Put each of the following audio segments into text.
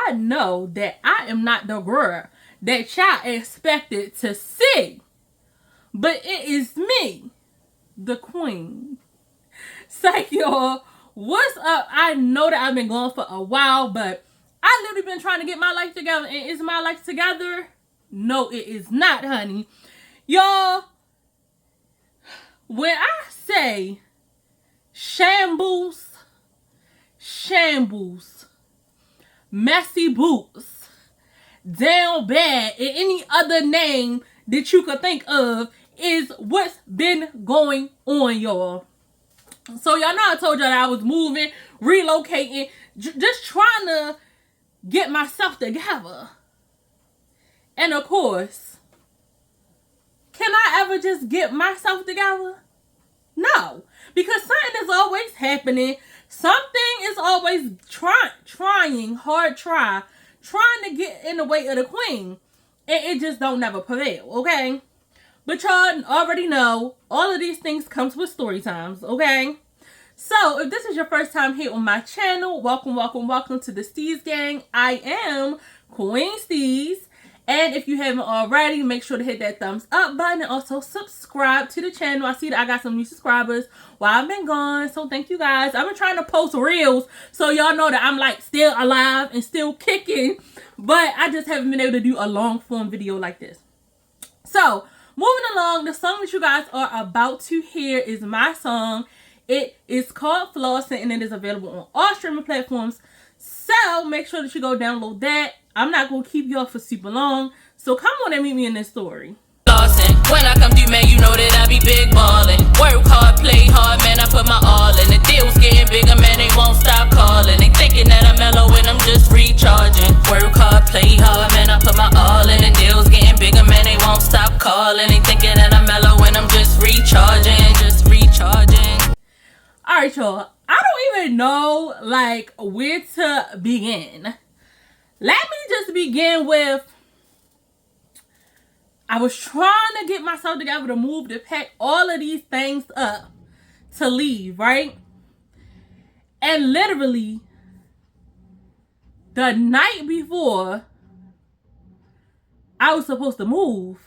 I know that I am not the girl that y'all expected to see. But it is me, the queen. Psych, y'all. What's up? I know that I've been gone for a while, but I literally been trying to get my life together. And is my life together? No, it is not, honey. Y'all, when I say shambles, messy boots, down bad, and any other name that you could think of is what's been going on, y'all. So y'all know I told y'all that I was moving, relocating, just trying to get myself together. And of course, can I ever just get myself together? No, because something is always happening. Something is always trying to get in the way of the queen. And it just don't never prevail, okay? But y'all already know all of these things comes with story times, okay? So if this is your first time here on my channel, welcome to the Steez Gang. I am Queensteez. And if you haven't already, make sure to hit that thumbs up button and also subscribe to the channel. I see that I got some new subscribers while I've been gone, so thank you guys. I've been trying to post reels so y'all know that I'm like still alive and still kicking, but I just haven't been able to do a long form video like this. So moving along, the song that you guys are about to hear is my song. It is called Flossing and it is available on all streaming platforms. So make sure that you go download that. I'm not going to keep y'all for super long. So come on and meet me in this story. Flossing. When I come through, man, you know that I be big ballin'. Work hard, play hard, man, I put my all in. The deal's getting bigger, man, they won't stop calling. They thinking that I'm mellow and I'm just recharging. Work hard, play hard, man, I put my all in. The deal's getting bigger, man, they won't stop calling. They thinking that I'm mellow and I'm just recharging. Alright, y'all. I don't even know, like, where to begin. Let me just begin with, I was trying to get myself together to move, to pack all of these things up to leave, right? And literally, the night before I was supposed to move,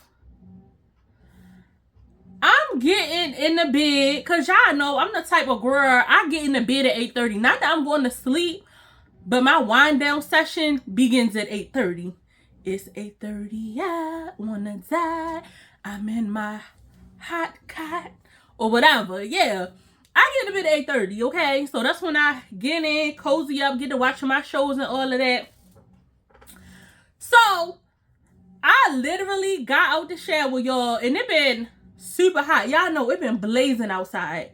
I'm getting in the bed, because y'all know I'm the type of girl, I get in the bed at 8:30. Not that I'm going to sleep, but my wind down session begins at 8:30. It's 8:30, I wanna die. I'm in my hot cot, or whatever. Yeah, I get in the bed at 8:30, okay? So that's when I get in, cozy up, get to watching my shows and all of that. So, I literally got out the shower, y'all, and it been super hot. Y'all know it been blazing outside.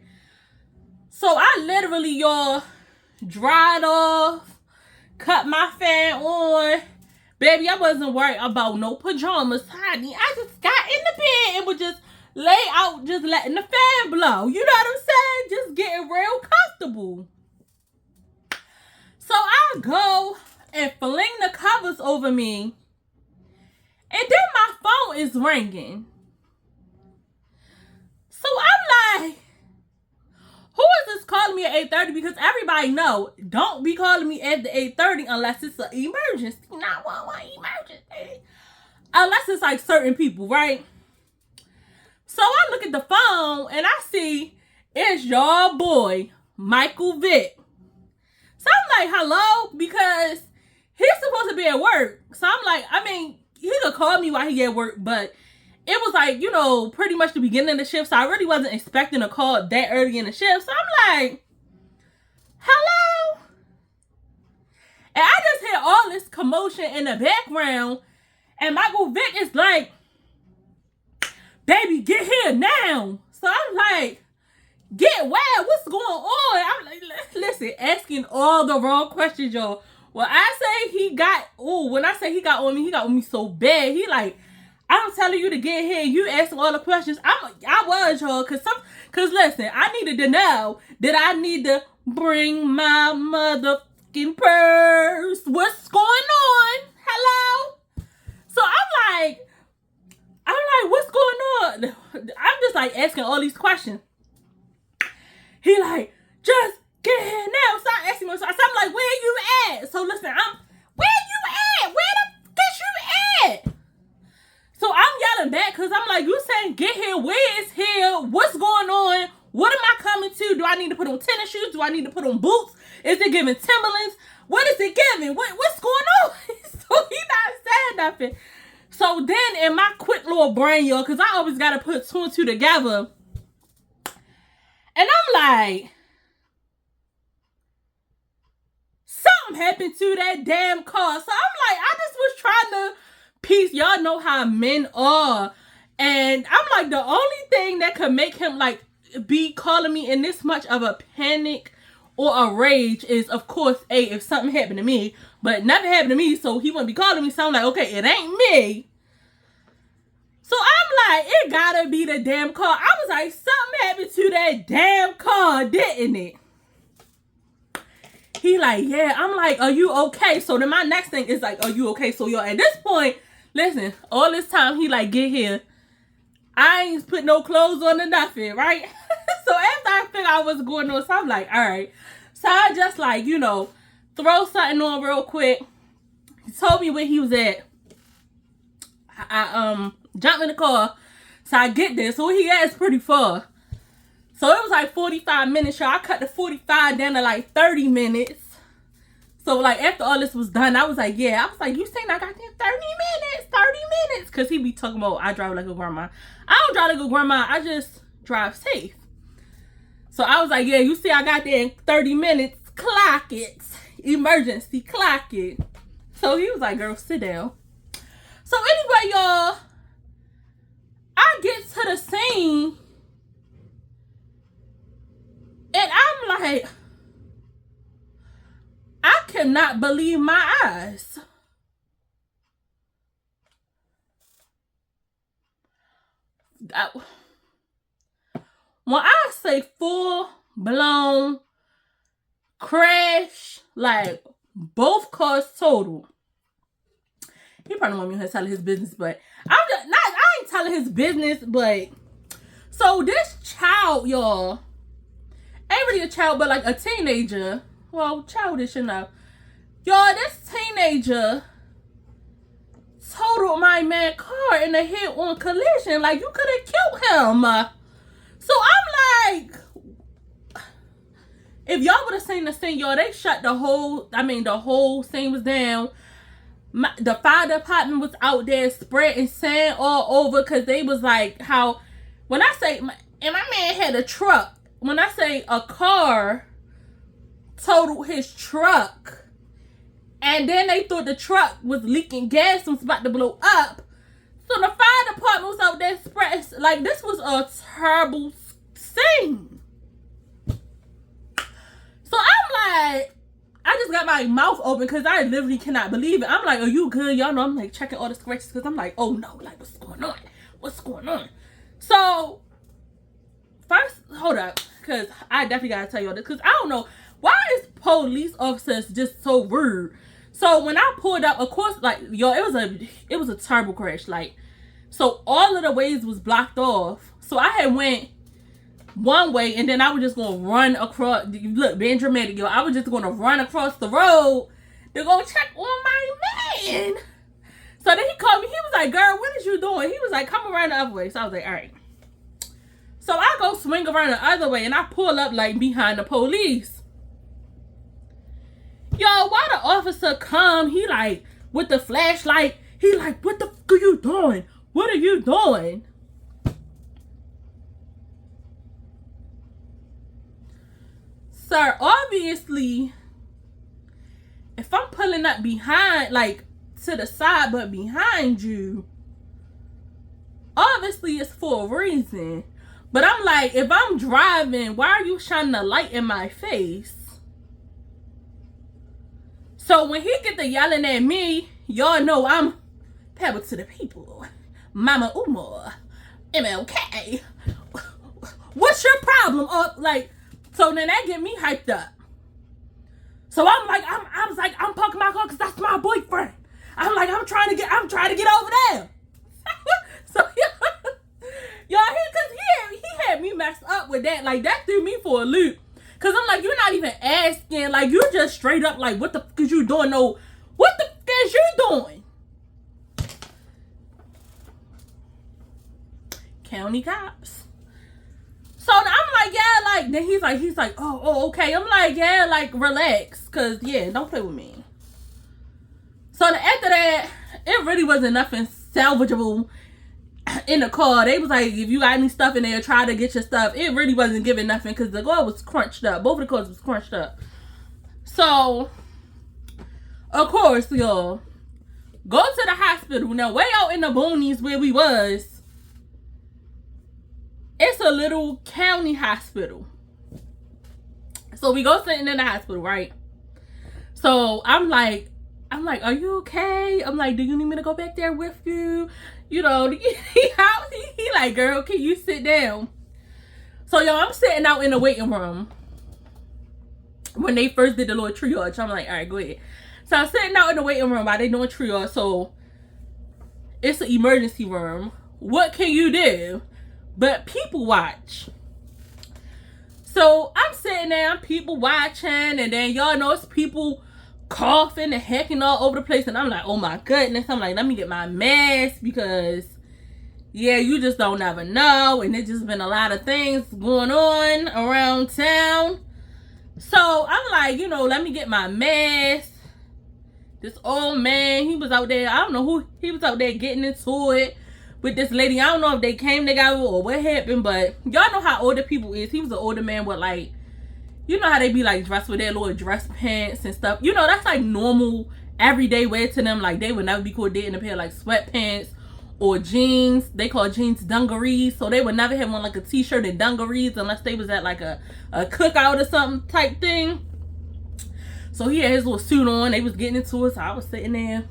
So I literally, y'all, dried off, cut my fan on. Baby, I wasn't worried about no pajamas, honey. I just got in the bed and would just lay out, just letting the fan blow. You know what I'm saying? Just getting real comfortable. So I go and fling the covers over me. And then my phone is ringing. So I'm like, who is this calling me at 8:30? Because everybody know, don't be calling me at the 8:30 unless it's an emergency. 911 emergency. Unless it's like certain people, right? So I look at the phone and I see it's your boy, Michael Vick. So I'm like, hello? Because he's supposed to be at work. So I'm like, I mean, he could call me while he at work, but it was like, you know, pretty much the beginning of the shift, so I really wasn't expecting a call that early in the shift. So I'm like, hello? And I just hear all this commotion in the background, and Michael Vick is like, baby, get here now. So I'm like, get where? What's going on? I'm like, listen, asking all the wrong questions, y'all. When I say he got on me so bad. He like, I'm telling you to get here. You asking all the questions. I was, y'all, cause listen, I needed to know that I need to bring my motherfucking purse. What's going on? Hello? So I'm like, what's going on? I'm just like asking all these questions. He like, just get here now. Stop asking me. So I'm like, where you at? So listen, where you like, you saying get here, where is here? What's going on? What am I coming to? Do I need to put on tennis shoes? Do I need to put on boots? Is it giving Timberlands? What is it giving? What's going on? So he not saying nothing. So then in my quick little brain, y'all, because I always got to put two and two together. And I'm like, something happened to that damn car. So I'm like, I just was trying to piece. Y'all know how men are. And I'm like, the only thing that could make him like be calling me in this much of a panic or a rage is, of course, if something happened to me. But nothing happened to me, so he wouldn't be calling me. So I'm like, okay, it ain't me. So I'm like, it gotta be the damn car. I was like, something happened to that damn car, didn't it? He like, yeah. I'm like, are you okay? So then my next thing is like, are you okay? So y'all, at this point, listen, all this time he like, get here. I ain't put no clothes on or nothing, right? So after I figured out what's going on, so I'm like, all right. So I just like, you know, throw something on real quick. He told me where he was at. I jumped in the car. So I get there. So where he at is pretty far. So it was like 45 minutes, y'all. I cut the 45 down to like 30 minutes. So like after all this was done, I was like, yeah. I was like, you saying I got there 30 minutes. Because he be talking about I drive like a grandma. I don't drive like a grandma. I just drive safe. So I was like, yeah, you see I got there in 30 minutes. Clock it. Emergency, clock it. So he was like, girl, sit down. So anyway, y'all, I get to the scene. And I'm like, I cannot believe my eyes. When I say full-blown crash, like both cars total. He probably want me to tell his business, but I ain't telling his business, but so this child, y'all, ain't really a child, but like a teenager. Well, childish enough. Y'all, this teenager totaled my man car in a head-on collision. Like, you could have killed him. So I'm like, if y'all would have seen the scene, y'all, they shut the whole scene was down. The fire department was out there spreading sand all over because they was like, how, when I say, and my man had a truck. When I say a car totaled his truck, and then they thought the truck was leaking gas and was about to blow up. So the fire department was out there spreading, like, this was a terrible scene. So I'm like, I just got my mouth open because I literally cannot believe it. I'm like, are you good? Y'all know I'm like checking all the scratches because I'm like, oh no, like what's going on? What's going on? So first, hold up, because I definitely gotta tell y'all this because I don't know why is police officers just so rude. So when I pulled up, of course, like y'all, it was a terrible crash. Like, so all of the ways was blocked off. So I had went one way and then I was just gonna run across. Look, being dramatic, yo. I was just gonna run across the road to go check on my man. So then he called me. He was like, "Girl, what is you doing?" He was like, "Come around the other way." So I was like, "All right." So I go swing around the other way and I pull up like behind the police. Yo, why the officer come? He like with the flashlight. He like, "What the fuck are you doing? What are you doing?" Sir, obviously, if I'm pulling up behind, like to the side, but behind you, obviously it's for a reason. But I'm like, if I'm driving, why are you shining a light in my face? So when he get to yelling at me, y'all know I'm pebble to the people. Mama Uma, MLK. What's your problem? Like, so then that get me hyped up. So I'm like, I was like, I'm parking my car because that's my boyfriend. I'm like, I'm trying to get over there. So y'all, he had me messed up with that. Like, that threw me for a loop. Cause I'm like, you're not even asking. Like, you're just straight up like, what the fuck is you doing? No, what the fuck is you doing? county cops. So I'm like, yeah, like, then he's like, oh, okay. I'm like, yeah, like, relax. Because, yeah, don't play with me. So after that, it really wasn't nothing salvageable in the car. They was like, if you got any stuff in there, try to get your stuff. It really wasn't giving nothing because the car was crunched up. Both of the cars was crunched up. So, of course, y'all, go to the hospital. Now, way out in the boonies where we was, it's a little county hospital. So we go sitting in the hospital, right? So I'm like, are you okay? I'm like, do you need me to go back there with you? You know, he like, girl, can you sit down? So, yo, I'm sitting out in the waiting room when they first did the little triage. I'm like, all right, go ahead. So I'm sitting out in the waiting room while they doing triage. So it's an emergency room. What can you do but people watch? So I'm sitting there, I'm people watching, and then y'all know it's people coughing and hacking all over the place, and I'm like, oh my goodness. I'm like, let me get my mask because, yeah, you just don't never know, and there's just been a lot of things going on around town. So I'm like, you know, let me get my mask. This old man, he was out there, I don't know who, he was out there getting into it with this lady. I don't know if they came together or what happened, but y'all know how older people is. He was an older man with, like, you know how they be like dressed with their little dress pants and stuff. You know, that's like normal everyday wear to them. Like, they would never be caught dead in a pair of like sweatpants or jeans. They call jeans dungarees. So they would never have on like a t-shirt and dungarees unless they was at like a cookout or something type thing. So he had his little suit on. They was getting into it. So I was sitting there,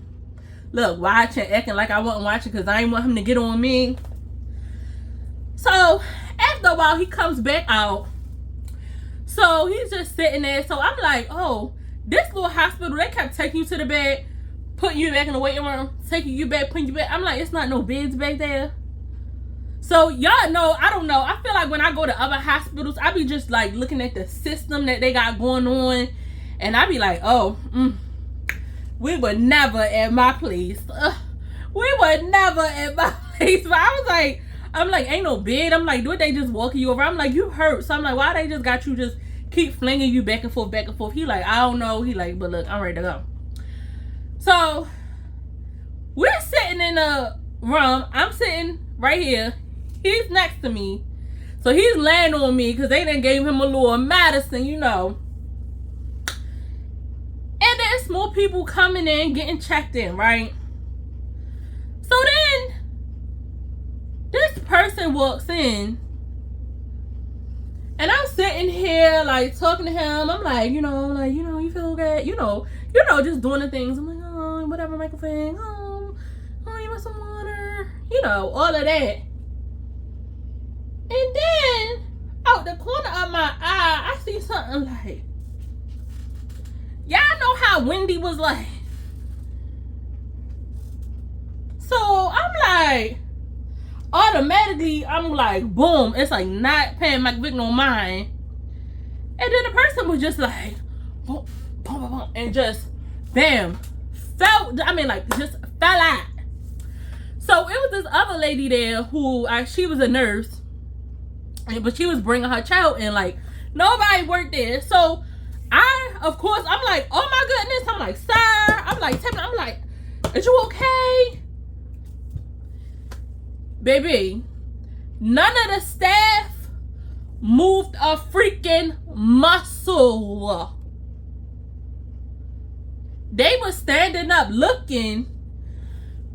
look, watching, acting like I wasn't watching because I didn't want him to get on me. So after a while, he comes back out. So he's just sitting there. So I'm like, oh, this little hospital, they kept taking you to the bed, putting you back in the waiting room, taking you back, putting you back. I'm like, it's not no beds back there. So y'all know, I don't know. I feel like when I go to other hospitals, I be just like looking at the system that they got going on. And I be like, oh, we would never at my place. We would never at my place. But I was like, I'm like, ain't no bed. I'm like, do they just walking you over? I'm like, you hurt. So I'm like, why they just got you just keep flinging you back and forth, back and forth? He like, I don't know. He like, but look, I'm ready to go. So we're sitting in a room. I'm sitting right here. He's next to me. So he's laying on me because they done gave him a little medicine, you know. And there's more people coming in, getting checked in, right? So then this person walks in, and I'm sitting here like talking to him. I'm like, you you feel good, you know, just doing the things. I'm like, oh, whatever, microphone. Oh, you want some water? You know, all of that. And then out the corner of my eye, I see something like, y'all know how Wendy was like. So I'm like, automatically, I'm like, boom. It's like not paying my Vic no mind. And then the person was just like, boom, boom, boom, boom, and just, bam, just fell out. So it was this other lady there who, she was a nurse, but she was bringing her child in. Like, nobody worked there. So of course, I'm like, oh my goodness. I'm like, sir. I'm like, Tim, I'm like, is you okay? Baby, none of the staff moved a freaking muscle. They were standing up looking.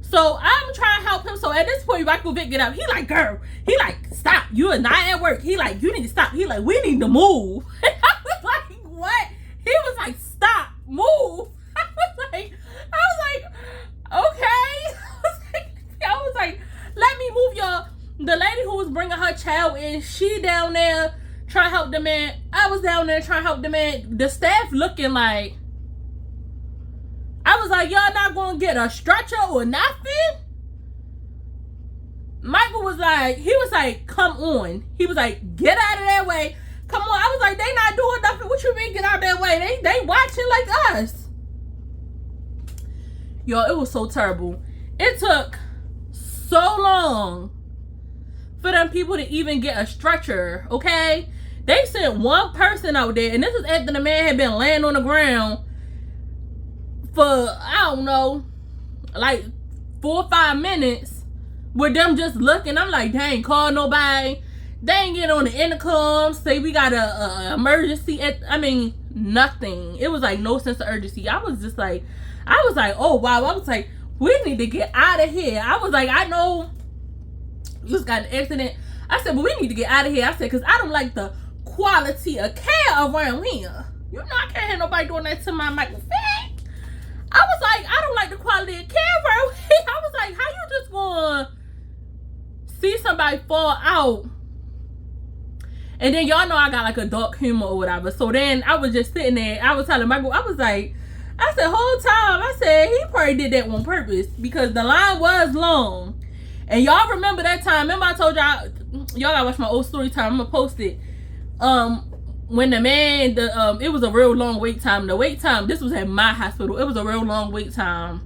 So I'm trying to help him. So at this point, Michael Vick get up. He like, girl. He like, stop. You are not at work. He like, you need to stop. He like, we need to move. And I was like, what? He was like, stop, move. I was like, okay. I was like, let me move y'all. The lady who was bringing her child in, she down there trying to help the man. I was down there trying to help the man. The staff looking like, I was like, y'all not going to get a stretcher or nothing? Michael was like, he was like, come on. He was like, get out of that way. Come on. I was like, they not doing nothing. What you mean get out of that way? They watching like us. Yo, it was so terrible. It took so long for them people to even get a stretcher, okay? They sent one person out there, and this is after the man had been laying on the ground for, I don't know, like 4 or 5 minutes with them just looking. I'm like, dang, call nobody. They ain't get on the intercom, say we got a emergency. Nothing. It was like no sense of urgency. I was like, oh wow. I was like, we need to get out of here. I was like, I know you just got an accident. I said, but we need to get out of here. I said, because I don't like the quality of care around here. You know, I can't have nobody doing that to my microphone. I was like, I don't like the quality of care around here. I was like, how you just gonna see somebody fall out? And then y'all know I got like a dark humor or whatever. So then I was just sitting there. I was telling Michael, I was like, I said, whole time, I said, he probably did that on purpose because the line was long. And y'all remember that time? Remember I told y'all gotta watch my old story time. I'm gonna post it. When the man, it was a real long wait time. The wait time, this was at my hospital. It was a real long wait time.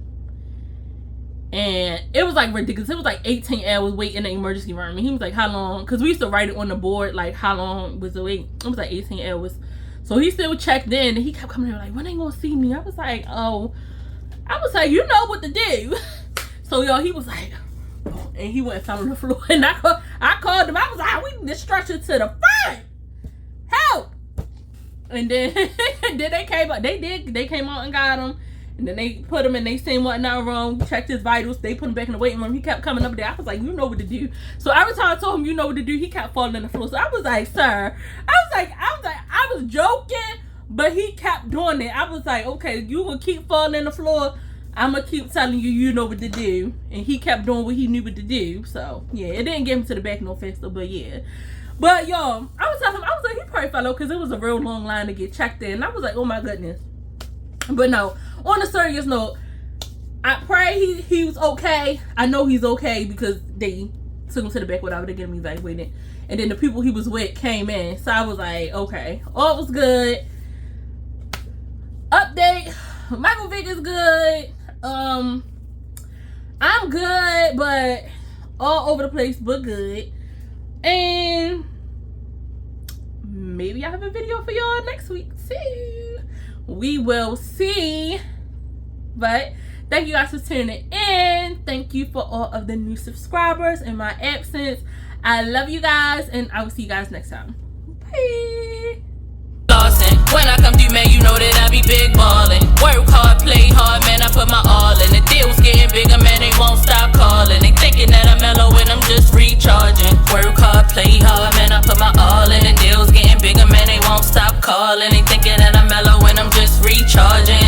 And it was like ridiculous. It was like 18 hours wait in the emergency room. And he was like, how long? Because we used to write it on the board, like how long was the wait. It was like 18 hours. So he still checked in. And he kept coming in like, when they gonna see me? I was like, oh. I was like, you know what to do. So y'all, he was like, oh, and he went and fell on the floor. And I called him. I was like, we need to stretch it to the front. Help. And then they came out. They came out and got him. And then they put him and they seen what not wrong, checked his vitals. They put him back in the waiting room. He kept coming up there. I was like, you know what to do. So every time I told him, you know what to do, he kept falling on the floor. So I was like, sir. I was joking, but he kept doing it. I was like, okay, you will keep falling on the floor. I'm going to keep telling you, you know what to do. And he kept doing what he knew what to do. So, yeah, it didn't get him to the back no faster, but yeah. But, y'all, I was telling him, I was like, he probably fell out because it was a real long line to get checked in. And I was like, oh, my goodness. But, no, on a serious note, I pray he was okay. I know he's okay because they took him to the back without to get him evaluated. And then the people he was with came in. So, I was like, okay, all was good. Update, Michael Vick is good. I'm good, but all over the place, but good. And maybe I have a video for y'all next week too. We will see. But thank you guys for tuning in. Thank you for all of the new subscribers in my absence. I love you guys, and I will see you guys next time. Bye. When I come through, man, you know that I be big ballin'. Work hard, play hard, man, I put my all in. The deal's getting bigger, man, they won't stop calling. They thinking that I'm mellow when I'm just recharging. Work hard, play hard, man, I put my all in. The deal's getting bigger, man, they won't stop calling. They thinking that I'm mellow when I'm just recharging.